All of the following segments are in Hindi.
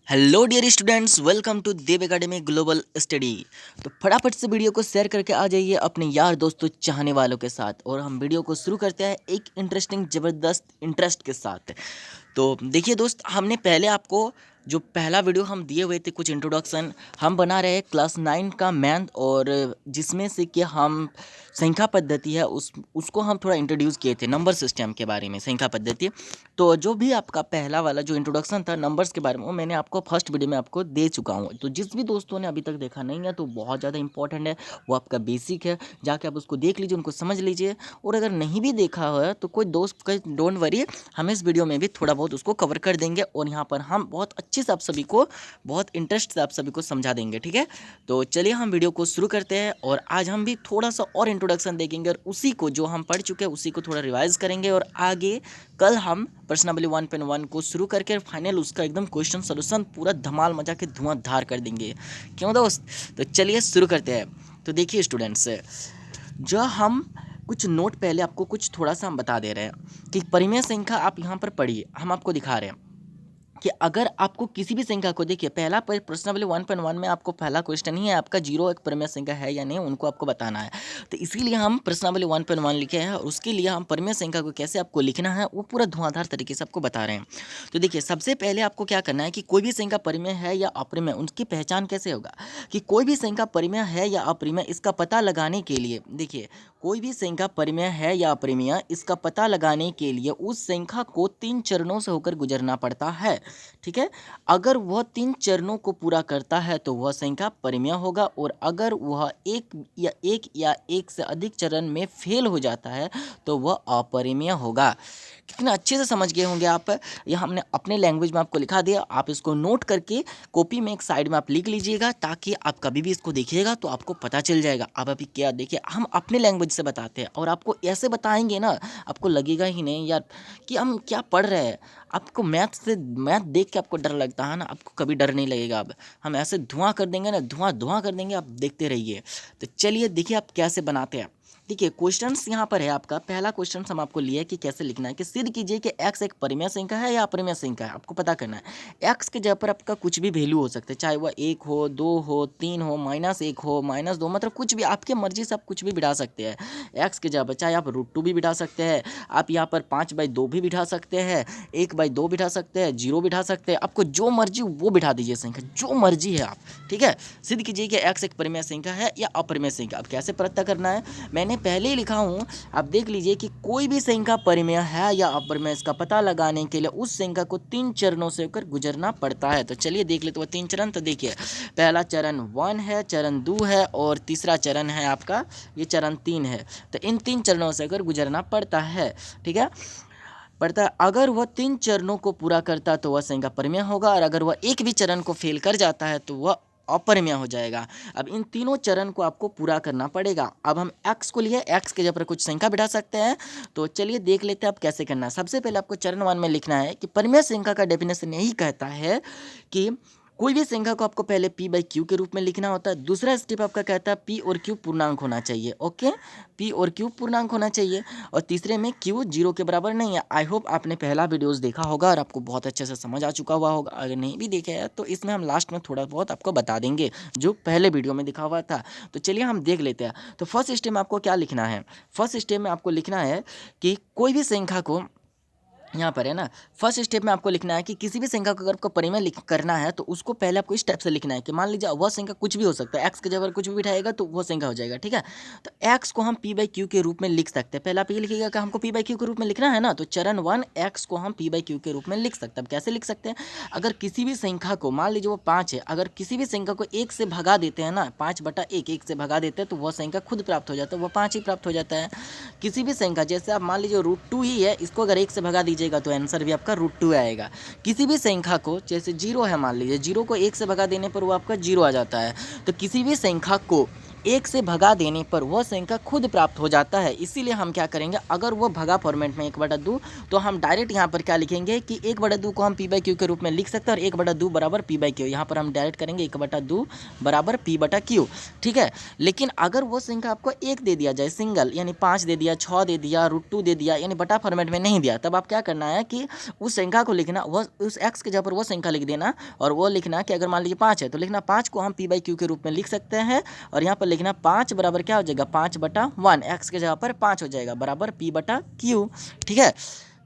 Hello dear students, welcome to Dev academy global study. तो फटाफट से वीडियो को शेयर करके आ जाइए अपने यार दोस्तों चाहने वालों के साथ और हम वीडियो को शुरू करते हैं एक इंटरेस्टिंग ज़बरदस्त इंटरेस्ट के साथ। तो देखिए दोस्त, हमने पहले आपको जो पहला वीडियो हम दिए हुए थे कुछ इंट्रोडक्शन हम बना रहे हैं क्लास 9 का मैथ, और जिसमें से कि हम संख्या पद्धति है उसको हम थोड़ा इंट्रोड्यूस किए थे नंबर सिस्टम के बारे में, संख्या पद्धति। तो जो भी आपका पहला वाला जो इंट्रोडक्शन था नंबर्स के बारे में वो मैंने आपको फर्स्ट वीडियो में आपको दे चुका हूँ। तो जिस भी दोस्तों ने अभी तक देखा नहीं है तो बहुत ज़्यादा इंपॉर्टेंट है, वो आपका बेसिक है, जाके आप उसको देख लीजिए, उनको समझ लीजिए। और अगर नहीं भी देखा हो तो कोई दोस्त का डोंट वरी, हम इस वीडियो में भी थोड़ा बहुत उसको कवर कर देंगे और यहाँ पर हम बहुत अच्छे से आप सभी को, बहुत इंटरेस्ट से आप सभी को समझा देंगे। ठीक है, तो चलिए हम वीडियो को शुरू करते हैं और आज हम भी थोड़ा सा और इंट्रोडक्शन देखेंगे और उसी को जो हम पढ़ चुके हैं उसी को थोड़ा रिवाइज करेंगे और आगे कल हम प्रश्नावली 1.1 को शुरू करके फाइनल उसका एकदम क्वेश्चन सोल्यूशन पूरा धमाल मचा के धुआंधार कर देंगे। क्यों दोस्त? तो चलिए शुरू करते हैं। तो देखिए स्टूडेंट्स, जो हम कुछ नोट पहले आपको कुछ थोड़ा सा हम बता दे रहे हैं कि परिमेय संख्या आप यहाँ पर पढ़िए, हम आपको दिखा रहे हैं कि अगर आपको किसी भी संख्या को, देखिए पहला प्रश्नावली 1.1 में आपको पहला क्वेश्चन ही है आपका जीरो एक परिमेय संख्या है या नहीं, उनको आपको बताना है। तो इसीलिए हम प्रश्नावली 1.1 लिखे हैं और उसके लिए हम परिमेय संख्या को कैसे आपको लिखना है वो पूरा धुआंधार तरीके से आपको बता रहे हैं। तो देखिए सबसे पहले आपको क्या करना है कि कोई भी संख्या परिमेय है या अपरिमेय उनकी पहचान कैसे होगा, कि कोई भी संख्या परिमेय है या अपरिमेय इसका पता लगाने के लिए, देखिए कोई भी संख्या परिमेय है या अपरिमेय इसका पता लगाने के लिए उस संख्या को 3 चरणों से होकर गुजरना पड़ता है। ठीक है, अगर वह 3 चरणों को पूरा करता है तो वह संख्या परिमेय होगा, और अगर वह एक या एक से अधिक चरण में फेल हो जाता है तो वह अपरिमेय होगा। कितना अच्छे से समझ गए होंगे आप। यह हमने अपने लैंग्वेज में आपको लिखा दिया, आप इसको नोट करके कॉपी में एक साइड में आप लिख लीजिएगा ताकि आप कभी भी इसको देखिएगा तो आपको पता चल जाएगा। आप अभी क्या देखिए, हम अपने लैंग्वेज से बताते हैं और आपको ऐसे बताएंगे ना, आपको लगेगा ही नहीं यार कि हम क्या पढ़ रहे हैं। आपको मैथ देख के आपको डर लगता है ना, आपको कभी डर नहीं लगेगा। अब हम ऐसे धुआं कर देंगे ना, धुआं कर देंगे, आप देखते रहिए। तो चलिए देखिए आप कैसे बनाते हैं। देखिए क्वेश्चंस यहाँ पर है आपका, पहला क्वेश्चन हम आपको लिया है कि कैसे लिखना है, कि सिद्ध कीजिए कि x एक परिमेय संख्या है या अपरिमेय संख्या है। आपको पता करना है x के जगह पर आपका कुछ भी वैल्यू हो सकता है, चाहे वह 1 हो, 2 हो, 3 हो, -1 हो, -2, मतलब कुछ भी आपके मर्जी से आप कुछ भी बिठा सकते हैं x के जगह पर। चाहे आप √2 भी बिठा सकते हैं, आप यहाँ पर 5/2 भी बिठा सकते हैं, 1/2 बिठा सकते हैं, 0 बिठा सकते हैं, आपको जो मर्जी वो बिठा दीजिए संख्या, जो मर्जी है आप। ठीक है, सिद्ध कीजिए कि x एक परिमेय संख्या है या अपरिमेय संख्या। अब कैसे पता करना है, मैंने पहले ही लिखा हूँ, आप देख लीजिए कि कोई भी संख्या परिमेय है या अपरिमेय इसका पता लगाने के लिए उस संख्या को 3 चरणों से होकर गुजरना पड़ता है। तो चलिए देख लेते हैं 3 चरण। तो देखिए पहला चरण 1 है, चरण 2 है और तीसरा चरण है आपका ये चरण 3 है। तो इन 3 चरणों से होकर गुजरना पड़ता है। ठीक है, पड़ता है। अगर वह 3 चरणों को पूरा करता तो वह संख्या परिमेय होगा, और अगर वह एक भी चरण को फेल कर जाता है तो वह अपरिमेय हो जाएगा। अब इन तीनों चरण को आपको पूरा करना पड़ेगा। अब हम x को लिए, x के जगह पर कुछ संख्या बिठा सकते हैं। तो चलिए देख लेते हैं अब कैसे करना है। सबसे पहले आपको चरण 1 में लिखना है कि परिमेय संख्या का डेफिनेशन यही कहता है कि कोई भी संख्या को आपको पहले p/q के रूप में लिखना होता है। दूसरा स्टेप आपका कहता है p और q पूर्णांक होना चाहिए। ओके, p और q पूर्णांक होना चाहिए, और तीसरे में q 0 के बराबर नहीं है। आई होप आपने पहला वीडियोस देखा होगा और आपको बहुत अच्छे से समझ आ चुका हुआ होगा। अगर नहीं भी देखा है तो इसमें हम लास्ट में थोड़ा बहुत आपको बता देंगे जो पहले वीडियो में दिखा हुआ था। तो चलिए हम देख लेते हैं। तो फर्स्ट स्टेप में आपको क्या लिखना है, फर्स्ट स्टेप में आपको लिखना है कि कोई भी संख्या को, यहाँ पर है ना, फर्स्ट स्टेप में आपको लिखना है कि किसी भी संख्या को अगर आपको परिमेय करना है तो उसको पहले आपको इस टाइप से लिखना है कि मान लीजिए वह संख्या कुछ भी हो सकता है, एक्स के जगह कुछ भी बिठाएगा तो वो संख्या हो जाएगा। ठीक है, तो एक्स को हम p/q के रूप में लिख सकते हैं। पहले आप ये लिखिएगा कि हमको p/q के रूप में लिखना है ना, तो चरण 1 एक्स को हम p/q के रूप में लिख सकते हैं। अब कैसे लिख सकते हैं, अगर किसी भी संख्या को, मान लीजिए वो 5 है, अगर किसी भी संख्या को 1 से भगा देते हैं ना, 5/1 1 से भगा देते हैं तो वह संख्या खुद प्राप्त हो जाता है, वह 5 ही प्राप्त हो जाता है। किसी भी संख्या, जैसे आप मान लीजिए √2 ही है, इसको अगर 1 से भगा दीजिएगा तो आंसर भी आपका √2 आएगा। किसी भी संख्या को, जैसे 0 है, मान लीजिए 0 को 1 से भगा देने पर वो आपका 0 आ जाता है। तो किसी भी संख्या को एक से भगा देने पर वह संख्या खुद प्राप्त हो जाता है। इसीलिए हम क्या करेंगे, अगर वो भगा फॉर्मेट में 1/2 तो हम डायरेक्ट यहाँ पर क्या लिखेंगे कि 1/2 को हम p/q के रूप में लिख सकते हैं और 1/2 बराबर p/q। यहाँ पर हम डायरेक्ट करेंगे 1/2 बराबर p/q। ठीक है, लेकिन अगर वो संख्या आपको एक दे दिया जाए सिंगल, यानी 5 दे दिया, 6 दे दिया, √2 दे दिया, यानी बटा फॉर्मेट में नहीं दिया, तब आप क्या करना है कि उस संख्या को लिखना, वह उस x के जगह पर वो संख्या लिख देना और वो लिखना कि अगर मान लीजिए 5 है तो लिखना 5 को हम p/q के रूप में लिख सकते हैं और यहाँ पर लिखना 5 बराबर क्या हो जाएगा, 5/1, x के जगह पर 5 हो जाएगा बराबर p/q। ठीक है,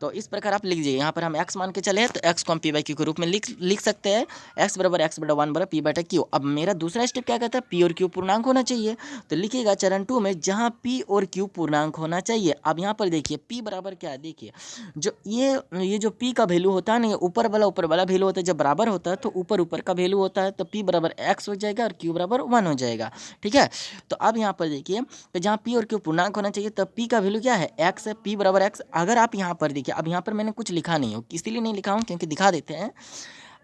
तो इस प्रकार आप लिख दीजिए। यहाँ पर हम x मान के चले तो x को हम p/q के रूप में लिख सकते हैं, x बराबर x/1 बराबर p/q। अब मेरा दूसरा स्टेप क्या कहता है, p और q पूर्णांक होना चाहिए, तो लिखिएगा चरण 2 में जहाँ p और q पूर्णांक होना चाहिए। अब यहाँ पर देखिए p बराबर क्या है, देखिए जो ये जो p का वैल्यू होता है ना, ये ऊपर वाला वैल्यू होता है, जब बराबर होता है तो ऊपर का वैल्यू होता है, तो p बराबर x हो जाएगा और q बराबर 1 हो जाएगा। ठीक है, तो अब यहाँ पर देखिए तो जहाँ p और q पूर्णांक होना चाहिए तब p का वैल्यू क्या है, x है, p बराबर x। अगर आप यहाँ पर देखिए, अब यहाँ पर मैंने कुछ लिखा नहीं हो, इसीलिए नहीं लिखा हूँ क्योंकि दिखा देते हैं।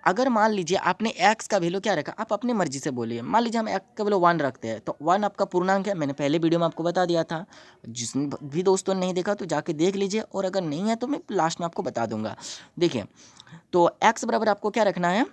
अगर मान लीजिए आपने x का वैल्यू क्या रखा, आप अपनी मर्जी से बोलिए, मान लीजिए हम x का वैल्यू 1 रखते हैं तो 1 आपका पूर्णांक है, मैंने पहले वीडियो में आपको बता दिया था, जिसने भी दोस्तों ने नहीं देखा तो जाके देख लीजिए, और अगर नहीं है तो मैं लास्ट में आपको बता दूंगा। देखिए, तो x बराबर आपको क्या रखना है,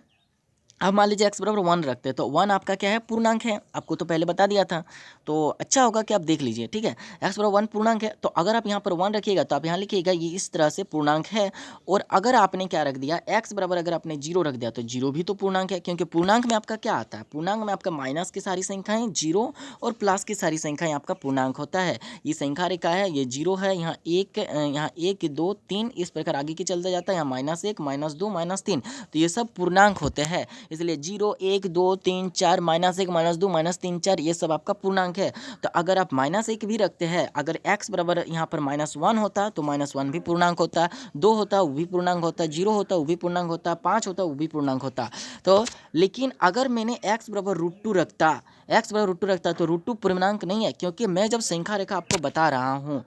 अब मान लीजिए x बराबर 1 रखते हैं तो 1 आपका क्या है, पूर्णांक है, आपको तो पहले बता दिया था, तो अच्छा होगा कि आप देख लीजिए। ठीक है, x बराबर 1 पूर्णांक है, तो अगर आप यहाँ पर 1 रखिएगा तो आप यहाँ लिखिएगा ये इस तरह से पूर्णांक है। और अगर आपने क्या रख दिया, x बराबर अगर आपने 0 रख दिया तो 0 भी तो पूर्णांक है, क्योंकि पूर्णांक में आपका क्या आता है, पूर्णांक में आपका माइनस की सारी संख्याएं 0 और प्लस की सारी संख्याएं आपका पूर्णांक होता है। ये संख्या रेखा है, ये 0 है, यहाँ 1 2 3 इस प्रकार आगे की चलता जाता है, यहाँ -1 -2 -3, तो ये सब पूर्णांक होते हैं। इसलिए 0 1 2 3 4 -1 -2 -3 4 ये सब आपका पूर्णांक है। तो अगर आप -1 भी रखते हैं, अगर x बराबर यहाँ पर -1 होता तो -1 भी पूर्णांक होता, 2 होता वो भी पूर्णांक होता, 0 होता वो भी पूर्णांक होता, 5 होता वो भी पूर्णांक होता। तो लेकिन अगर मैंने x बराबर √2 रखता, तो √2 पूर्णांक नहीं है, क्योंकि मैं जब संख्या रेखा आपको बता रहा हूँ,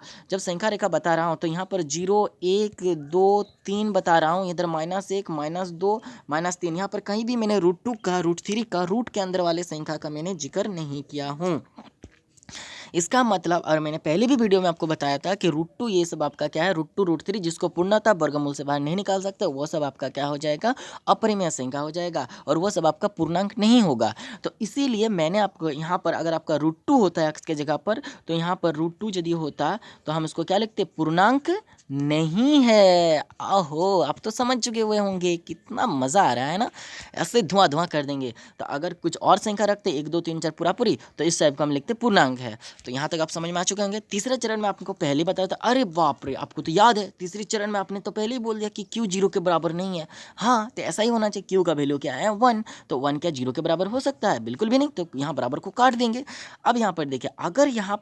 तो यहाँ पर 0 1 2 3 बता रहा हूँ, इधर -1 -2 -3, यहाँ पर कहीं भी मैंने √2 का, √3 का, रूट के अंदर वाले संख्या का मैंने जिक्र नहीं किया हूँ। इसका मतलब, और मैंने पहले भी वीडियो में आपको बताया था कि √2 ये सब आपका क्या है, √2 √3 जिसको पूर्णतः वर्गमूल से बाहर नहीं निकाल सकते, वो सब आपका क्या हो जाएगा, अपरिमेय संख्या हो जाएगा, और वो सब आपका पूर्णांक नहीं होगा। तो इसीलिए मैंने आपको यहाँ पर, अगर आपका √2 होता है x के जगह पर, तो यहाँ पर √2 यदि होता तो हम इसको क्या लिखते, पूर्णांक नहीं है। आहो, आप तो समझ चुके हुए होंगे, कितना मज़ा आ रहा है ना, ऐसे धुआं कर देंगे। तो अगर कुछ और संख्या रखते 1 2 3 4 पूरी, तो इस टाइप का हम लिखते पूर्णांक है। तो यहाँ तक आप समझ में आ चुके होंगे। तीसरे चरण में आपको पहले बताया था, अरे बाप रे, आपको तो याद है, तीसरे चरण में आपने तो पहले ही बोल दिया कि q 0 के बराबर नहीं है। हाँ, तो ऐसा ही होना चाहिए, q का वैल्यू क्या है, 1, तो 1 क्या 0 के बराबर हो सकता है, बिल्कुल भी नहीं, तो यहाँ बराबर को काट देंगे। अब यहाँ पर देखिए, अगर यहाँ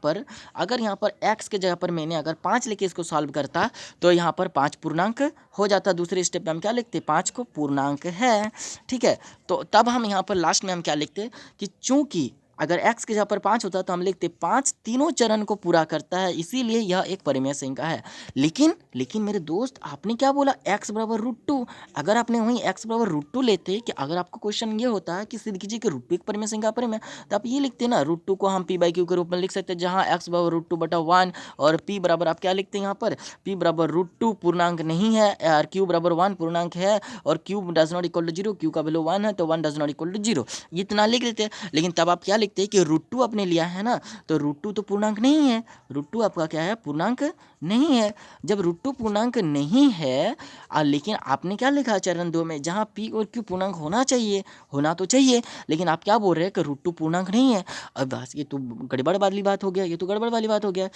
पर x के जगह पर मैंने अगर 5 लेके इसको सॉल्व करता तो यहाँ पर 5 पूर्णांक हो जाता। दूसरे स्टेप में हम क्या लिखते, 5 को पूर्णांक है। ठीक है, तो तब हम यहाँ पर लास्ट में हम क्या लिखते कि चूंकि अगर x के जगह पर 5 होता तो हम लिखते 5 तीनों चरण को पूरा करता है, इसीलिए यह एक परिमेय संख्या है। लेकिन मेरे दोस्त, आपने क्या बोला, x बराबर √2। अगर आपने वहीं x बराबर √2 लेते, कि अगर आपको क्वेश्चन ये होता है कि सिद्ध कीजिए कि √2 एक परिमेय संख्या परिमेय, तो आप ये लिखते ना, √2 को हम p/q के रूप में लिख सकते हैं, जहाँ x बराबर √2/1 और p बराबर आप क्या लिखते हैं, यहाँ पर p बराबर √2 पूर्णांक नहीं है और q बराबर 1 पूर्णांक है, और q does not equal to 0, q का वैल्यू 1 है तो 1 डज नॉट इक्वल टू 0, इतना लिख लेते हैं। लेकिन तब आप क्या लिखते कि √2 आपने लिया है ना, तो √2 तो पूर्णांक नहीं है, √2 आपका क्या है, पूर्णांक नहीं है। जब √2 पूर्णांक नहीं है, लेकिन आपने क्या लिखा चरण 2 में, जहाँ p और q पूर्णांक होना तो चाहिए, लेकिन आप क्या बोल रहे हैं कि √2 पूर्णांक नहीं है। अब बस ये तो गड़बड़ वाली बात हो गया,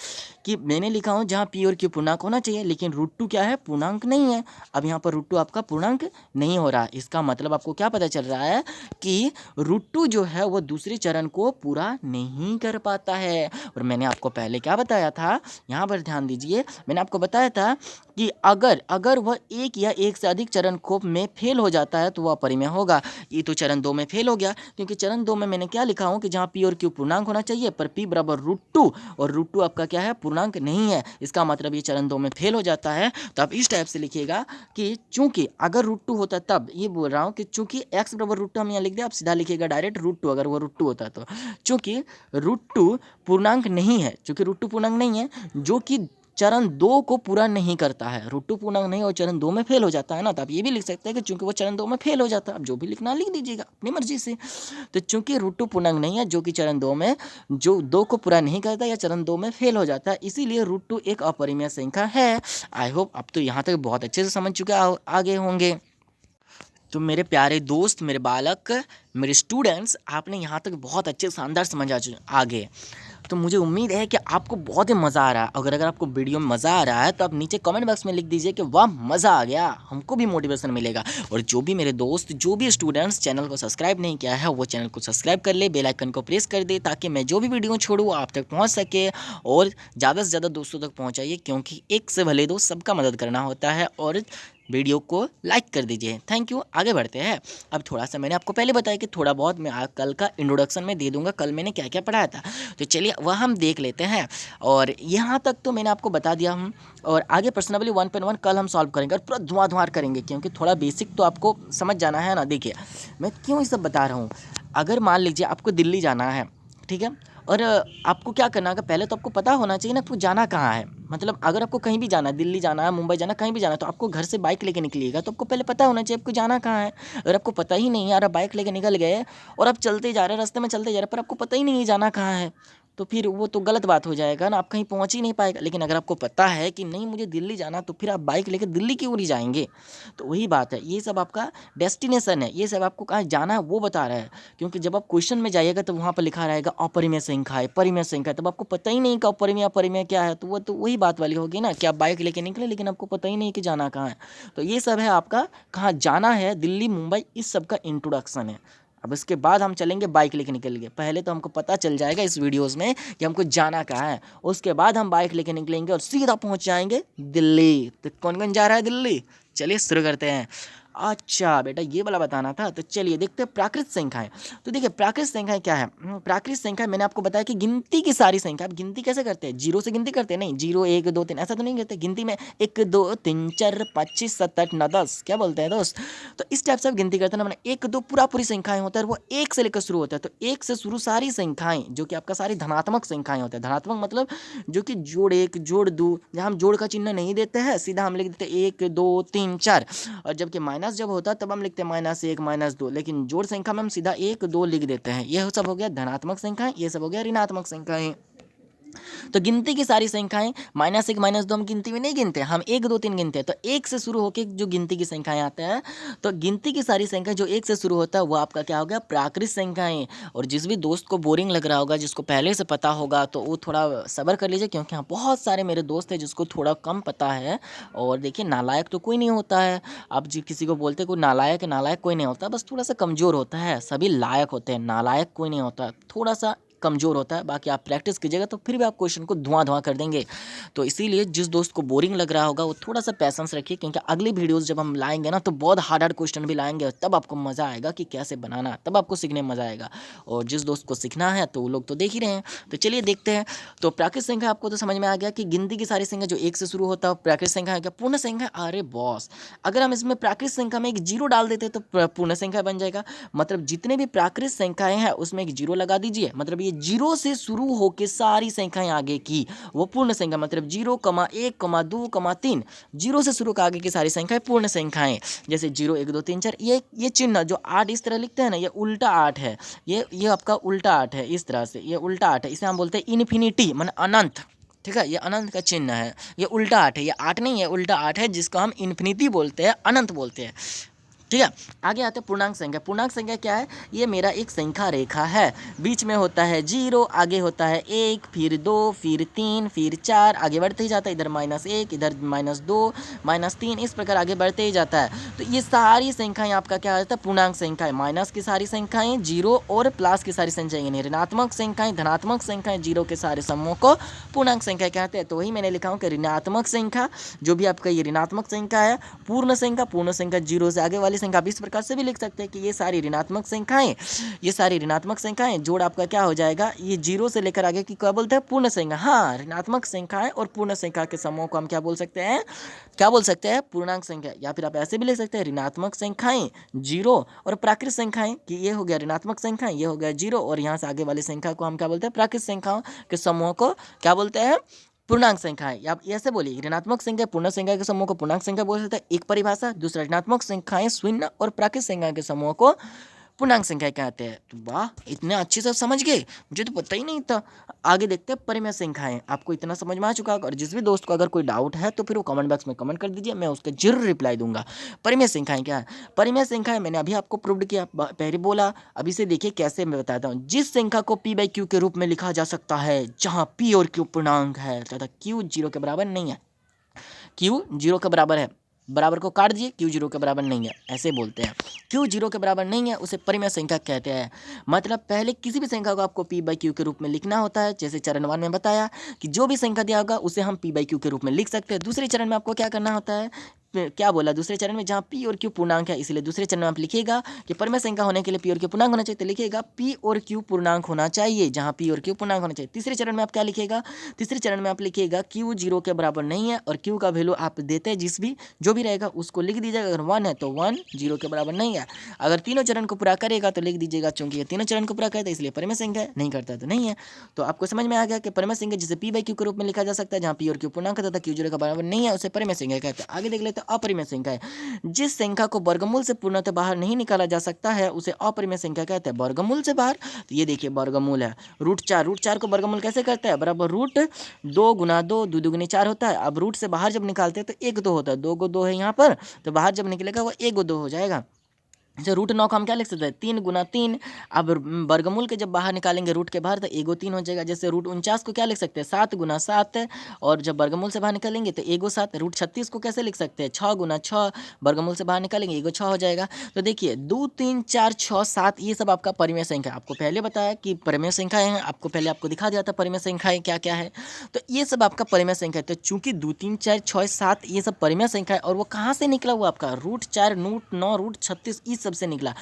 कि मैंने लिखा हूँ जहाँ p और q पूर्णांक होना चाहिए, लेकिन √2 क्या है, पूर्णांक नहीं है। अब यहाँ पर √2 आपका पूर्णांक नहीं हो रहा, इसका मतलब आपको क्या पता चल रहा है कि √2 जो है वो दूसरे चरण को पूरा नहीं कर पाता है। और मैंने आपको पहले क्या बताया था, यहाँ पर ध्यान दीजिए, मैंने आपको बताया था कि अगर अगर वह एक या एक से अधिक चरण खोप में फेल हो जाता है तो वह अपरिमेय होगा। ये तो चरण 2 में फेल हो गया, क्योंकि चरण 2 में मैंने क्या लिखा हूँ कि जहाँ पी और क्यू पूर्णांक होना चाहिए, पर पी बराबर √2 और √2 आपका क्या है, पूर्णांक नहीं है। इसका मतलब ये चरण 2 में फेल हो जाता है। तो आप इस टाइप से लिखिएगा कि चूंकि अगर √2 होता तब, ये बोल रहा हूँ कि चूंकि x बराबर √2 हम यहाँ लिख दिया, आप सीधा लिखिएगा डायरेक्ट √2 अगर वो √2 होता तो। चूंकि √2 पूर्णांक नहीं है, चूंकि √2 पूर्णांक नहीं है, जो कि चरण 2 को पूरा नहीं करता है। √2 पूर्णांक नहीं और चरण 2 में फेल हो जाता है ना, तो आप ये भी लिख सकते हैं कि चूंकि वो चरण 2 में फेल हो जाता है। आप जो भी लिखना लिख दीजिएगा अपनी मर्जी से। तो चूंकि √2 पूर्णांक नहीं है, जो कि चरण 2 में जो 2 को पूरा नहीं करता या चरण 2 में फेल हो जाता है, इसीलिए √2 एक अपरिमेय संख्या है। आई होप आप तो यहाँ तक बहुत अच्छे से समझ चुके आगे होंगे। तो मेरे प्यारे दोस्त, मेरे बालक, मेरे स्टूडेंट्स, आपने यहाँ तक बहुत अच्छे शानदार समझ आ गए। तो मुझे उम्मीद है कि आपको बहुत ही मज़ा आ रहा है। अगर आपको वीडियो में मज़ा आ रहा है तो आप नीचे कमेंट बॉक्स में लिख दीजिए कि वाह मज़ा आ गया, हमको भी मोटिवेशन मिलेगा। और जो भी मेरे दोस्त, जो भी स्टूडेंट्स चैनल को सब्सक्राइब नहीं किया है, वो चैनल को सब्सक्राइब कर ले, बेल आइकन को प्रेस कर दे, ताकि मैं जो भी वीडियो छोड़ूँ वो आप तक पहुँच सके। और ज़्यादा से ज़्यादा दोस्तों तक पहुँचाइए, क्योंकि एक से भले दो, सबका मदद करना होता है। और वीडियो को लाइक कर दीजिए। Thank you. आगे बढ़ते हैं। अब थोड़ा सा मैंने आपको पहले बताया कि थोड़ा बहुत मैं कल का इंट्रोडक्शन में दे दूंगा, कल मैंने क्या क्या पढ़ाया था। तो चलिए वह हम देख लेते हैं। और यहाँ तक तो मैंने आपको बता दिया हूँ। और आगे प्रश्नावली 1.1 कल हम सॉल्व करेंगे और पूरा धुआंधार करेंगे, क्योंकि थोड़ा बेसिक तो आपको समझ जाना है ना। देखिए मैं क्यों ये सब बता रहा हूँ। अगर मान लीजिए आपको दिल्ली जाना है, ठीक है, और आपको क्या करना है, पहले तो आपको पता होना चाहिए ना आपको जाना कहाँ है। मतलब अगर आपको कहीं भी जाना है, दिल्ली जाना है, मुंबई जाना है, कहीं भी जाना है, तो आपको घर से बाइक लेके निकलिएगा, तो आपको पहले पता होना चाहिए आपको जाना कहाँ है। अगर आपको पता ही नहीं है, यार आप बाइक लेके निकल गए और आप चलते जा रहे हैं, रास्ते में चलते जा रहे हैं, पर आपको पता ही नहीं है जाना कहाँ है, तो फिर वो तो गलत बात हो जाएगा ना, आप कहीं पहुँच ही नहीं पाएगा। लेकिन अगर आपको पता है कि नहीं मुझे दिल्ली जाना, तो फिर आप बाइक लेकर दिल्ली क्यों नहीं जाएंगे। तो वही बात है, ये सब आपका डेस्टिनेशन है, ये सब आपको कहाँ जाना है वो बता रहा है। क्योंकि जब आप क्वेश्चन में जाइएगा तो वहाँ पर लिखा रहेगा अपरिमेय संख्या है, परिमेय संख्या है, तब आपको पता ही नहीं कि अपरिमेय अपरिमेय क्या है, तो वो तो वही बात वाली होगी ना कि आप बाइक लेके निकले लेकिन आपको पता ही नहीं कि जाना कहाँ है। तो ये सब है आपका कहाँ जाना है, दिल्ली, मुंबई, इस सब का इंट्रोडक्शन है। अब इसके बाद हम चलेंगे बाइक लेके निकलेंगे। पहले तो हमको पता चल जाएगा इस वीडियोस में कि हमको जाना कहाँ है, उसके बाद हम बाइक लेके निकलेंगे और सीधा पहुँच जाएंगे दिल्ली। तो कौन कौन जा रहा है दिल्ली, चलिए शुरू करते हैं। अच्छा बेटा ये वाला बताना था, तो चलिए देखते हैं प्राकृत संख्याएं। तो देखिए प्राकृत संख्याएं क्या है। प्राकृत संख्या मैंने आपको बताया कि गिनती की सारी संख्या। आप गिनती कैसे करते हैं, जीरो से गिनती करते हैं, नहीं 0 1 2 3 ऐसा तो नहीं करते। गिनती में 1 2 3 4 5 6 7 8 9 10 क्या बोलते हैं दोस्त। तो इस टाइप से आप गिनती करते हैं ना, मैंने 1 2 पूरी संख्याएं होता है, वो 1 से लेकर शुरू होता है। तो 1 से शुरू सारी संख्याएं जो कि आपका सारी धनात्मक संख्याएं होते हैं। धनात्मक मतलब जो कि जोड़ 1 जोड़ 2, जहाँ हम जोड़ का चिन्ह नहीं देते हैं, सीधा हम लिख देते हैं 1 2 3 4। और जबकि माइनस जब होता है तब हम लिखते हैं -1 -2, लेकिन जोड़ संख्या में हम सीधा 1 2 लिख देते हैं। यह सब हो गया धनात्मक संख्याएं, ये सब हो गया ऋणात्मक संख्याएं। तो गिनती की सारी संख्याएं -1 -2 हम गिनती में नहीं गिनते, हम 1 2 3 गिनते हैं। तो 1 से शुरू होकर जो गिनती की संख्याएं आते हैं, तो गिनती की सारी संख्या जो 1 से शुरू होता है वो आपका क्या हो गया, प्राकृत संख्याएं। और जिस भी दोस्त को बोरिंग लग रहा होगा, जिसको पहले से पता होगा, तो वो थोड़ा सब्र कर लीजिए, क्योंकि हाँ बहुत सारे मेरे दोस्त हैं जिसको थोड़ा कम पता है। और देखिए नालायक तो कोई नहीं होता है। आप जो किसी को बोलते कोई नालायक है, नालायक कोई नहीं होता, बस थोड़ा सा कमज़ोर होता है। सभी लायक होते हैं, नालायक कोई नहीं होता, थोड़ा सा कमज़ोर होता है। बाकी आप प्रैक्टिस कीजिएगा तो फिर भी आप क्वेश्चन को धुआं कर देंगे। तो इसीलिए जिस दोस्त को बोरिंग लग रहा होगा वो थोड़ा सा पैसेंस रखिए, क्योंकि अगली वीडियोस जब हम लाएंगे ना, तो बहुत हार्ड क्वेश्चन भी लाएंगे, तब आपको मज़ा आएगा कि कैसे बनाना, तब आपको सीखने में मज़ा आएगा। और जिस दोस्त को सीखना है तो वो लोग तो देख ही रहे हैं। तो चलिए देखते हैं। तो प्राकृत संख्या आपको तो समझ में आ गया कि गिनती की सारी संख्या जो 1 से शुरू होता है प्राकृत संख्या है। क्या पूर्ण संख्या, अरे बॉस अगर हम इसमें प्राकृत संख्या में एक 0 डाल देते तो पूर्ण संख्या बन जाएगा। मतलब जितने भी प्राकृत संख्याएं हैं उसमें एक 0 लगा दीजिए, मतलब ये 0 से शुरू होकर सारी संख्याएं आगे की वो पूर्ण संख्या। मतलब 0 1 2 3, 0 से शुरू आगे की सारी संख्याएं पूर्ण संख्याएं। जैसे 0 1 2 3 4, ये चिन्ह जो 8 इस तरह लिखते हैं ना, ये उल्टा 8 है। ये आपका उल्टा 8 है, इस तरह से ये उल्टा 8 है। इसे हम बोलते हैं इन्फिनिटी, मन अनंत। ठीक है, ये अनंत का चिन्ह है। ये उल्टा 8 है, ये 8 नहीं है, उल्टा 8 है, जिसको हम इन्फिनिटी बोलते हैं, अनंत बोलते हैं। ठीक है। आगे आते हैं पूर्णांक संख्या। पूर्णांक संख्या क्या है? ये मेरा एक संख्या रेखा है, बीच में होता है 0, आगे होता है 1, फिर 2, फिर 3, फिर 4, आगे बढ़ते ही जाता है, इधर -1, इधर -2, -3, इस प्रकार आगे बढ़ते ही जाता है। तो ये सारी संख्याएं आपका क्या होता है? पूर्णांक संख्याएं। माइनस की सारी संख्याएं, 0 और प्लस की सारी संख्याएं यानी ऋणात्मक संख्याएं, धनात्मक संख्याएं, 0 के सारे समूह को पूर्णांक संख्या कहते हैं। तो वही मैंने लिखा हूँ कि ऋणात्मक संख्या, जो भी आपका ये ऋणात्मक संख्या है, पूर्ण संख्या 0 से आगे वाली संख्या। आप इस प्रकार से भी लिख सकते हैं कि ये सारी ऋणात्मक संख्याएं, ये सारी ऋणात्मक संख्याएं, जोड़ आपका क्या हो जाएगा? ये 0 से लेकर आगे की क्या बोलते हैं? पूर्ण संख्या। हाँ, ऋणात्मक संख्याएं और पूर्ण संख्या के समूह को हम क्या बोल सकते हैं? क्या बोल सकते हैं? पूर्णांक संख्या। या फिर आप ऐसे भी लिख सकते हैं, ऋणात्मक संख्याएं 0 और प्राकृत संख्याएं, कि ये हो गया ऋणात्मक संख्याएं, ये हो गया 0 और यहाँ से आगे वाली संख्या को हम क्या बोलते हैं? प्राकृत संख्याओं के समूह को क्या बोलते हैं? पूर्णांक संख्या है। आप ऐसे बोलिए, ऋणात्मक संख्या पूर्ण संख्या के समूह को पूर्णांक संख्या बोल सकते हैं, एक परिभाषा। दूसरा, ऋणात्मक संख्याएं शून्य और प्राकृत संख्या के समूह को पूर्णांक संख्या कहते हैं। तो वाह, इतने अच्छे से समझ गए, मुझे तो पता ही नहीं था। आगे देखते हैं परिमेय संख्याएं। आपको इतना समझ में आ चुका होगा, और जिस भी दोस्त को अगर कोई डाउट है तो फिर वो कमेंट बॉक्स में कमेंट कर दीजिए, मैं उसका जरूर रिप्लाई दूंगा। परिमेय संख्याएं क्या है? परिमेय संख्याएं मैंने अभी आपको प्रूव्ड किया, पहले बोला। अभी से देखिए कैसे मैं बताता हूँ। जिस संख्या को p/q के रूप में लिखा जा सकता है, जहाँ p और q पूर्णांक है तथा q 0 के बराबर नहीं है, q 0 के बराबर है, बराबर को काट दीजिए, q 0 के बराबर नहीं है, ऐसे बोलते हैं। q 0 के बराबर नहीं है उसे परिमेय संख्या कहते हैं। मतलब पहले किसी भी संख्या को आपको p/q के रूप में लिखना होता है। जैसे चरण 1 में बताया कि जो भी संख्या दिया होगा उसे हम p/q के रूप में लिख सकते हैं। दूसरे चरण में आपको क्या करना होता है? क्या बोला दूसरे चरण में? जहाँ p और q पूर्णांक है, इसलिए दूसरे चरण में आप लिखिएगा कि परिमेय संख्या होने के लिए p और q पूर्णांक होना चाहिए, तो लिखिएगा p और q पूर्णांक होना चाहिए, जहाँ p और q पूर्णांक होना चाहिए। तीसरे चरण में आप क्या लिखिएगा? तीसरे चरण में आप लिखिएगा q 0 के बराबर नहीं है, और q का वैल्यू आप देते हैं जो भी रहेगा उसको लिख दीजिएगा। अगर 1 है तो 1 0 के बराबर नहीं है। अगर तीनों चरण को पूरा करेगा तो लिख दीजिएगा, चूंकि ये तीनों चरण को पूरा करता है इसलिए परिमेय संख्या है, नहीं करता तो नहीं है। तो आपको समझ में आ गया कि परिमेय संख्या जिसे p/q के रूप में लिखा जा सकता है, जहाँ p और q पूर्णांक है तथा q 0 के बराबर नहीं है, उसे परिमेय संख्या कहते हैं। आगे देख लेते हैं अपरिमेय संख्या। जिस संख्या को वर्गमूल से पूर्णतः बाहर नहीं निकाला जा सकता है उसे अपरिमेय संख्या कहते हैं। वर्गमूल से बाहर, तो ये देखिए वर्गमूल है √4 को वर्गमूल कैसे करते हैं? बराबर √2 गुना 2, 2 दूनी 4 होता है। अब रूट से बाहर जब निकालते हैं तो 1 2 होता है, 2 को 2 है यहाँ पर, तो बाहर जब निकलेगा वो 1 2 हो जाएगा। जैसे √9 को हम क्या लिख सकते हैं? 3 गुना 3। अब वर्गमूल के जब बाहर निकालेंगे रूट के बाहर तो 1 3 हो जाएगा। जैसे √49 को क्या लिख सकते हैं? 7 गुना 7, और जब वर्गमूल से बाहर निकालेंगे तो 1 7। √36 को कैसे लिख सकते हैं? 6 गुना 6, वर्गमूल से बाहर निकालेंगे 1 6 हो जाएगा। तो देखिए 2 3 4 6 7 ये सब आपका परिमेय संख्या। आपको पहले बताया कि परिमेय संख्याएं हैं, आपको दिखा दिया था परिमेय संख्याएं क्या क्या है। तो ये सब आपका परिमेय संख्या है। तो चूंकि 2 3 4 6 7 ये सब परिमेय संख्या है, और वो कहाँ से निकला हुआ आपका? √4 √9 √36 इस सबसे निकला।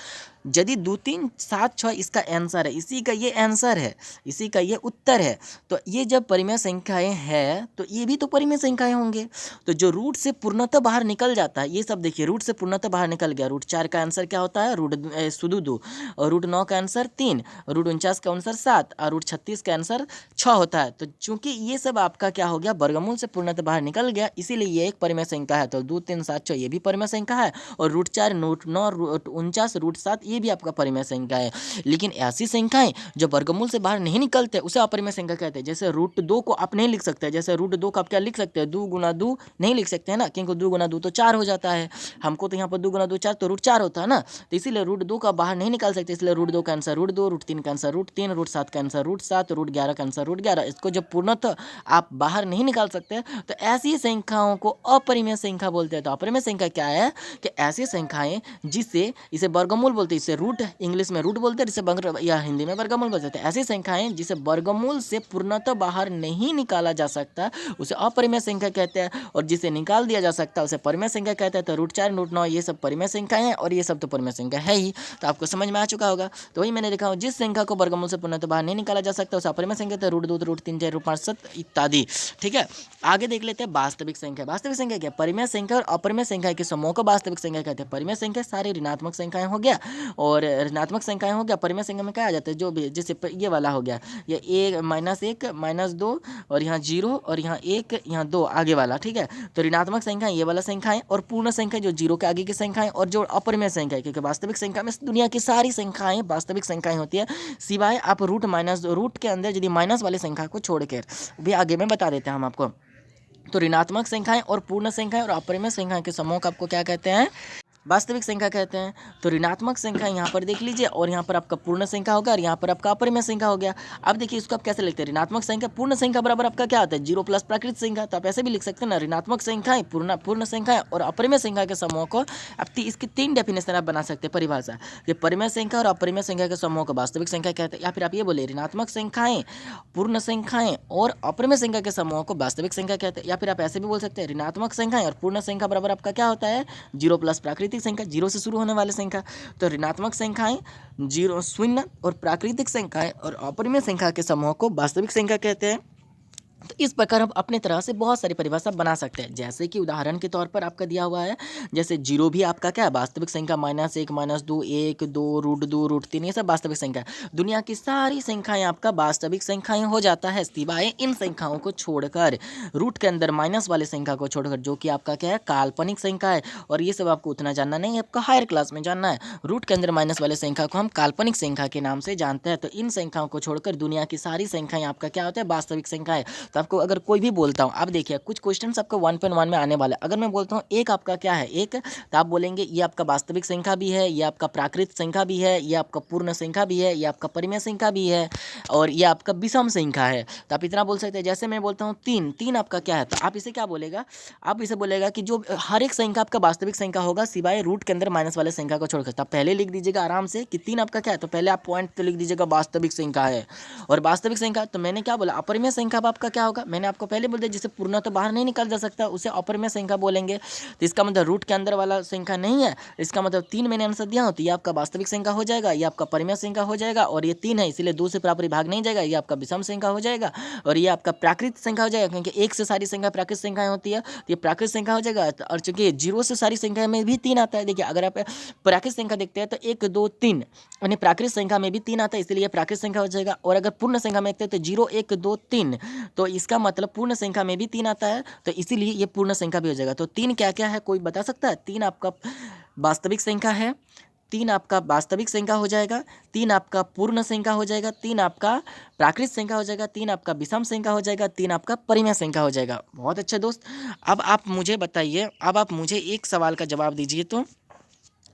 यदि 2 3 7 6 इसका आंसर है, इसी का ये आंसर है, इसी का ये उत्तर है। तो ये जब परिमेय संख्याएं हैं तो ये भी तो परिमेय संख्याएं होंगे। तो जो रूट से पूर्णतः बाहर निकल जाता है, ये सब देखिए रूट से पूर्णतः बाहर निकल गया। √4 का आंसर क्या होता है? सुदू 2, और √9 का आंसर 3, √49 का आंसर 7, और √36 का आंसर 6 होता है। तो चूंकि ये सब आपका क्या हो गया? वर्गमूल से पूर्णतः बाहर निकल गया, इसीलिए ये एक परिमेय संख्या है। तो 2 3 7 6 ये भी परिमेय संख्या है, और √4 √9 √49 √7 ये भी आपका परिमेय संख्या है। लेकिन ऐसी संख्याएं जो वर्गमूल से बाहर नहीं निकलते उसे अपरिमेय संख्या कहते हैं। जैसे √2 को आप नहीं लिख सकते, जैसे √2 को आप क्या लिख सकते हैं? 2 गुना 2 नहीं लिख सकते हैं ना, क्योंकि 2 गुना 2 तो 4 हो जाता है। हमको तो यहाँ पर 2 गुना 2 4 तो √4 होता है ना, तो इसीलिए √2 का बाहर नहीं निकाल सकते, इसलिए √2 का आंसर √2, √3 का आंसर √3, √7 का आंसर √7, √11 का आंसर √11। इसको जब पूर्णतः आप बाहर नहीं निकाल सकते तो ऐसी संख्याओं को अपरिमेय संख्या बोलते हैं। तो अपरिमेय संख्या क्या है? कि ऐसी संख्याएं जिसे इसे वर्गमूल बोलते हैं, इसे रूट इंग्लिश में रूट बोलते हैं, जिसे या हिंदी में वर्गमूल बोलते हैं। ऐसी संख्याएं जिसे वर्गमूल से पूर्णतः बाहर नहीं निकाला जा सकता उसे अपरिमेय संख्या कहते हैं, और जिसे निकाल दिया जा सकता है उसे परिमेय संख्या कहते हैं। तो √4 √9 ये सब परिमेय संख्याएं हैं, और ये सब तो परिमेय संख्या है ही। तो आपको समझ में आ चुका होगा। तो वही मैंने लिखा, जिस संख्या को वर्गमूल से पूर्णतः बाहर नहीं निकाला जा सकता उसे अपरिमेय संख्या कहते हैं। √2 √3 4 √5 7 इत्यादि। ठीक है, आगे देख लेते हैं वास्तविक संख्या। वास्तविक संख्या क्या? परिमेय संख्या और अपरिमेय संख्या के समूह को वास्तविक संख्या कहते हैं। परिमेय संख्या सारी ऋणात्मक संख्याएं हो गया, और ऋणात्मक संख्याएं हो गया। परिमेय संख्या में क्या आ जाता है? जो भी जैसे ये वाला हो गया, ये -1 -2, और यहाँ 0, और यहाँ 1 यहाँ 2 आगे वाला। ठीक है, तो ऋणात्मक संख्या ये वाला संख्याएं, और पूर्ण संख्या जो 0 के आगे की संख्याएं, और जो अपरिमेय संख्या है, क्योंकि वास्तविक संख्या में दुनिया की सारी संख्याएं वास्तविक संख्याएं होती है, सिवाय आप रूट के अंदर यदि माइनस वाली संख्या को छोड़कर, भी आगे में बता देते हैं हम आपको। तो ऋणात्मक संख्याएं और पूर्ण संख्याएं और अपरिमेय संख्याएं के समूह को आपको क्या कहते हैं? वास्तविक संख्या कहते हैं। तो ऋणात्मक संख्या यहाँ पर देख लीजिए, और यहाँ पर आपका पूर्ण संख्या होगा और यहाँ पर आपका अपरिमेय संख्या हो गया। अब देखिए इसको आप कैसे लिखते हैं, ऋणात्मक संख्या पूर्ण संख्या बराबर आपका क्या होता है, 0 प्लस प्राकृत संख्या। तो आप ऐसे भी लिख सकते हैं ना, ऋणात्मक संख्याएं, पूर्ण संख्या और अपरिमेय संख्या के समूह को आप इसकी 3 डेफिनेशन आप बना सकते हैं परिभाषा, कि परिमेय संख्या और अपरिमेय संख्या के समूह को वास्तविक संख्या कहते हैं। या फिर आप ये बोले ऋणात्मक संख्याएं, पूर्ण संख्याएं और अपरिमेय संख्या के समूह को वास्तविक संख्या कहते हैं। या फिर आप ऐसे भी बोल सकते हैं, ऋणात्मक संख्याएं और पूर्ण संख्या बराबर आपका क्या होता है, 0 प्लस प्राकृतिक संख्या, 0 से शुरू होने वाली संख्या। तो ऋणात्मक संख्याएं, 0 शून्य और प्राकृतिक संख्याएं और अपरिमेय संख्या के समूह को वास्तविक संख्या कहते हैं। तो इस प्रकार हम अपने तरह से बहुत सारी परिभाषा बना सकते हैं। जैसे कि उदाहरण के तौर पर आपका दिया हुआ है, जैसे 0 भी आपका क्या है, वास्तविक संख्या, -1 -2 1 2 √3 ये सब वास्तविक संख्या है। दुनिया की सारी संख्याएं आपका वास्तविक संख्याएं हो जाता है, सिवाय इन संख्याओं को छोड़कर, रूट के अंदर माइनस वाले संख्या को छोड़कर, जो कि आपका क्या है, काल्पनिक संख्या है। और ये सब आपको उतना जानना नहीं है, आपका हायर क्लास में जानना है। रूट के अंदर माइनस वाले संख्या को हम काल्पनिक संख्या के नाम से जानते हैं। तो इन संख्याओं को छोड़कर दुनिया की सारी संख्याएं आपका क्या होता है, वास्तविक संख्या है। तो आपको अगर कोई भी बोलता हूँ, अब देखिए कुछ क्वेश्चंस आपको 1.1 में आने वाला है। अगर मैं बोलता हूँ एक आपका क्या है, एक, तो आप बोलेंगे ये आपका वास्तविक संख्या भी है, ये आपका प्राकृत संख्या भी है, ये आपका पूर्ण संख्या भी है, ये आपका परिमेय संख्या भी है, और ये आपका विषम संख्या है। तो आप इतना बोल सकते हैं। जैसे मैं बोलता हूँ तीन, तीन आपका क्या है, तो आप इसे क्या बोलेगा, आप इसे बोलेगा कि जो हर एक संख्या आपका वास्तविक संख्या होगा, सिवाय रूट के अंदर माइनस वाले संख्या को छोड़कर। तो आप पहले लिख दीजिएगा आराम से कि तीन आपका क्या है, तो पहले आप पॉइंट तो लिख दीजिएगा वास्तविक संख्या है। और वास्तविक संख्या, तो मैंने क्या बोला, अपरिमेय संख्या आपका क्या होगा, मैंने आपको पहले बोल दिया, जिसे पूर्ण तो बाहर नहीं निकाल जा सकता उसे अपरिमेय संख्या बोलेंगे। तो इसका मतलब रूट के अंदर वाला संख्या नहीं है, इसका मतलब 3 मैंने आंसर दिया हो, तो ये आपका वास्तविक संख्या हो जाएगा, ये आपका परिमेय संख्या हो जाएगा, और ये 3 है इसलिए 2 से बराबर भाग नहीं जाएगा, ये आपका विषम संख्या हो जाएगा, और ये आपका प्राकृत संख्या हो जाएगा, क्योंकि 1 से सारी संख्या प्राकृत संख्याएं होती है, तो ये प्राकृत संख्या हो जाएगा। और चूंकि 0 से सारी संख्या में भी 3 आता है, देखिए अगर आप प्राकृत संख्या देखते हैं तो 1 2 3, यानी प्राकृत संख्या में भी 3 आता है, इसलिए प्राकृत संख्या हो जाएगा। और अगर पूर्ण संख्या में देखते हैं तो 0 1 2 3, तो इसका मतलब पूर्ण संख्या में भी 3 आता है, तो इसीलिए ये पूर्ण संख्या भी हो जाएगा। तो 3 क्या क्या है, कोई बता सकता है? 3 आपका वास्तविक संख्या है, 3 आपका वास्तविक संख्या हो जाएगा, 3 आपका पूर्ण संख्या हो जाएगा, 3 आपका प्राकृत संख्या हो जाएगा, 3 आपका विषम संख्या हो जाएगा, 3 आपका परिमेय संख्या हो जाएगा। बहुत अच्छा दोस्त। अब आप मुझे बताइए, अब आप मुझे एक सवाल का जवाब दीजिए। तो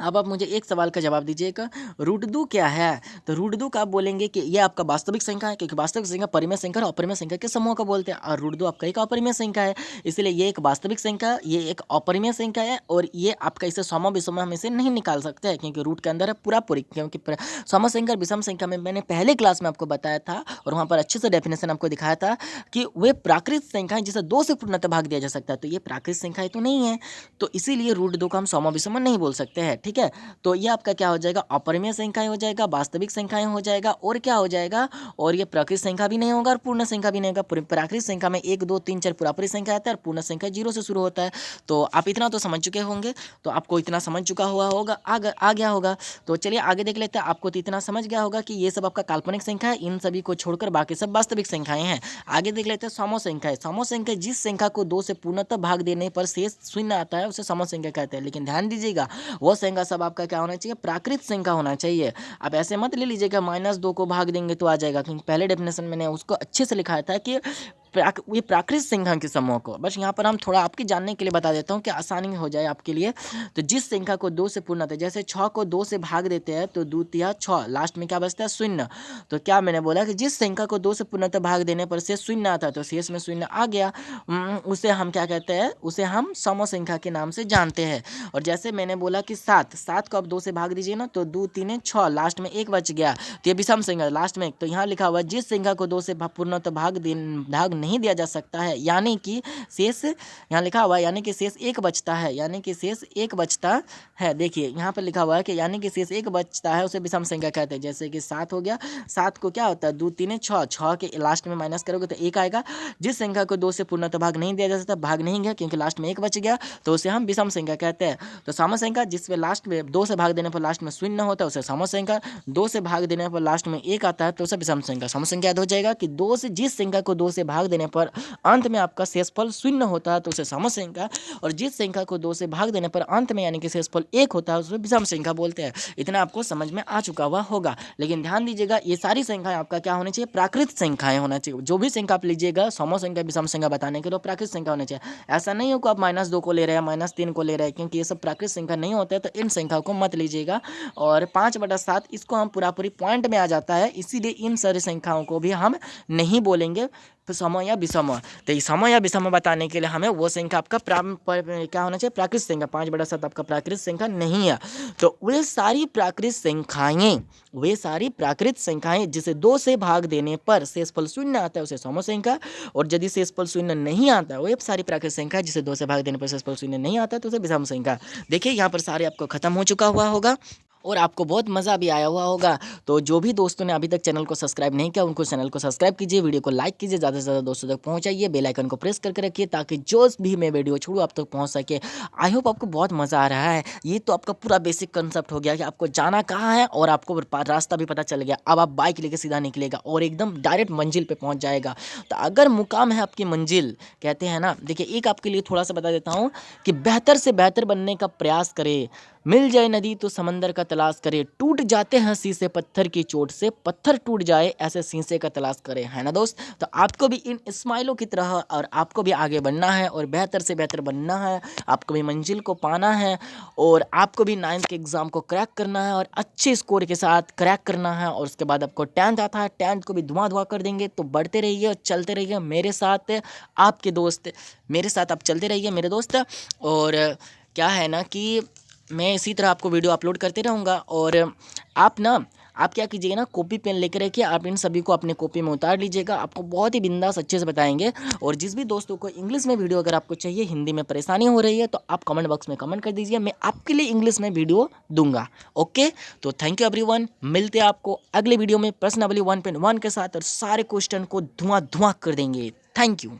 अब आप मुझे एक सवाल का जवाब दीजिएगा, रूट 2 क्या है? तो रूट 2 का आप बोलेंगे कि ये आपका वास्तविक संख्या है, क्योंकि वास्तविक संख्या परिमेय संख्या और अपरिमेय संख्या के समूह को बोलते हैं, और रूट 2 आपका एक अपरिमेय संख्या है, इसलिए ये एक वास्तविक संख्या, ये एक अपरिमेय संख्या है, और ये आपका इसे सम विषम में से नहीं निकाल सकते हैं, क्योंकि रूट के अंदर है पूरा पूरी। क्योंकि सम संख्या और विषम संख्या में मैंने पहले क्लास में आपको बताया था, और वहाँ पर अच्छे से डेफिनेशन आपको दिखाया था कि वे प्राकृत संख्या जिसे 2 से पूर्णतः भाग दिया जा सकता है, तो ये प्राकृत संख्या तो नहीं है, तो इसीलिए रूट 2 का हम सम विषम नहीं बोल सकते हैं। ठीक है, तो ये आपका क्या हो जाएगा, अपरिमेय संख्याएं हो जाएगा, वास्तविक संख्याएं हो जाएगा, और क्या हो जाएगा, और ये प्राकृत संख्या भी नहीं होगा और पूर्ण संख्या भी नहीं होगा। प्राकृत संख्या में 1 2 3 4 पूरी संख्या आता है, और पूर्ण संख्या 0 से शुरू होता है। तो आप इतना तो समझ चुके होंगे, तो आपको इतना समझ चुका हुआ होगा, आ गया होगा। तो चलिए आगे देख लेते हैं। आपको तो इतना समझ गया होगा कि ये सब आपका काल्पनिक संख्या है, इन सभी को छोड़कर बाकी सब वास्तविक संख्याएं हैं। आगे देख लेते हैं समो संख्या। समो संख्या जिस संख्या को 2 से पूर्णतः भाग देने पर शेष शून्य आता है, उसे समो संख्या कहते हैं। लेकिन ध्यान दीजिएगा, वो संख्या सब आपका क्या होना चाहिए, प्राकृत संख्या होना चाहिए। अब ऐसे मत ले लीजिएगा -2 को भाग देंगे तो आ जाएगा, क्योंकि पहले डेफिनेशन मैंने उसको अच्छे से लिखाया था कि ये प्राकृत संख्या के समूह को। बस यहाँ पर हम थोड़ा आपके जानने के लिए बता देता हूँ कि आसानी हो जाए आपके लिए। तो जिस संख्या को 2 से पूर्णतः, जैसे 6 को 2 से भाग देते हैं तो 2 तिया 6, लास्ट में क्या बचता है, शून्य। तो क्या मैंने बोला कि जिस संख्या को 2 से पूर्णतः भाग देने पर शेष शून्य आता है, तो शेष में शून्य आ गया, उसे हम क्या कहते हैं, उसे हम सम संख्या के नाम से जानते हैं। और जैसे मैंने बोला कि 7 को आप 2 से भाग दीजिए ना, तो 2 3 6, लास्ट में 1 बच गया, तो ये विषम संख्या लास्ट में 1। तो यहाँ लिखा हुआ है जिस संख्या को 2 से पूर्णतः भाग नहीं दिया जा सकता है, यानी कि शेष, यहाँ लिखा हुआ है यानी कि शेष 1 बचता है, यानी कि शेष 1 बचता है। देखिए यहाँ पर लिखा हुआ है कि यानी कि शेष 1 बचता है, उसे विषम संख्या कहते हैं। जैसे कि 7 हो गया, 7 को क्या होता है, 2 3 6, 6 के लास्ट में माइनस करोगे तो 1 आएगा। जिस संख्या को 2 से पूर्णतः भाग नहीं दिया जा सकता, भाग नहीं गया क्योंकि लास्ट में 1 बच गया, तो उसे हम विषम संख्या कहते हैं। तो सम संख्या जिसमें लास्ट में 2 से भाग देने पर लास्ट में शून्य होता है, उसे सम संख्या। 2 से भाग देने पर लास्ट में 1 आता है, तो उसे विषम संख्या। सम संख्या याद हो जाएगा कि 2 से जिस संख्या को 2 से भाग देने पर अंत में आपका शेषफल शून्य होता है तो उसे सम संख्या, और जिस संख्या को 2 से भाग देने पर अंत में यानी कि शेषफल 1 होता है उसे विषम संख्या बोलते हैं। इतना आपको समझ में आ चुका हुआ होगा। लेकिन ध्यान दीजिएगा ये सारी संख्याएं आपका क्या होनी चाहिए, प्राकृत संख्याएं होना चाहिए। जो भी संख्या आप लीजिएगा सम संख्या विषम संख्या बताने के लिए प्राकृत संख्या होनी चाहिए। ऐसा नहीं हो कि आप -2 को ले रहे हैं, -3 को ले रहे हैं, क्योंकि ये सब प्राकृत संख्या नहीं होता है, तो इन संख्याओं को मत लीजिएगा। और 5/7 इसको हम पूरी पॉइंट में आ जाता है, इसीलिए इन सारी संख्याओं को भी हम नहीं बोलेंगे सम या विषम। तो ये सम या विषम बताने के लिए हमें वो संख्या आपका क्या होना चाहिए, प्राकृत संख्या। 5/7 आपका प्राकृत संख्या नहीं है। तो वे सारी प्राकृत संख्याएं जिसे 2 से भाग देने पर शेषफल शून्य आता है उसे सम संख्या, और यदि शेषफल शून्य नहीं आता है, वो सारी प्राकृत संख्या जिसे 2 से भाग देने पर शेषफल शून्य नहीं आता है तो उसे विषम संख्या। देखिए यहाँ पर सारे आपको खत्म हो चुका हुआ होगा और आपको बहुत मज़ा भी आया हुआ होगा। तो जो भी दोस्तों ने अभी तक चैनल को सब्सक्राइब नहीं किया उनको चैनल को सब्सक्राइब कीजिए, वीडियो को लाइक कीजिए, ज़्यादा से ज़्यादा दोस्तों तक पहुंचाइए, बेल आइकन को प्रेस करके रखिए ताकि जो भी मैं वीडियो छोड़ूँ आप तक पहुंच सके। आई होप आपको बहुत मज़ा आ रहा है। ये तो आपका पूरा बेसिक कंसेप्ट हो गया कि आपको जाना कहाँ है और आपको रास्ता भी पता चल गया। अब आप बाइक लेके सीधा निकलेगा और एकदम डायरेक्ट मंजिल पे पहुंच जाएगा। तो अगर मुकाम है आपकी मंजिल, कहते हैं ना, देखिए एक आपके लिए थोड़ा सा बता देता हूँ कि बेहतर से बेहतर बनने का प्रयास करे, मिल जाए नदी तो समंदर का तलाश करे, टूट जाते हैं शीशे पत्थर की चोट से, पत्थर टूट जाए ऐसे शीशे का तलाश करे, है ना दोस्त। तो आपको भी इन स्माइलों की तरह और आपको भी आगे बढ़ना है और बेहतर से बेहतर बनना है, आपको भी मंजिल को पाना है और आपको भी 9th के एग्ज़ाम को क्रैक करना है और अच्छे स्कोर के साथ क्रैक करना है। और उसके बाद आपको 10th आता है, 10th को भी धुआं कर देंगे। तो बढ़ते रहिए और चलते रहिए मेरे साथ, आपके दोस्त मेरे साथ आप चलते रहिए मेरे दोस्त। और क्या है ना कि मैं इसी तरह आपको वीडियो अपलोड करते रहूँगा। और आप क्या कीजिएगा ना, कॉपी पेन लेकर रखिए, आप इन सभी को अपने कॉपी में उतार लीजिएगा, आपको बहुत ही बिंदास अच्छे से बताएंगे। और जिस भी दोस्तों को इंग्लिश में वीडियो अगर आपको चाहिए, हिंदी में परेशानी हो रही है, तो आप कमेंट बॉक्स में कमेंट कर दीजिए, मैं आपके लिए इंग्लिश में वीडियो दूंगा। ओके, तो थैंक यू एवरीवन, मिलते हैं आपको अगले वीडियो में प्रश्नावली 1.1 के साथ और सारे क्वेश्चन को धुआं कर देंगे। Thank you.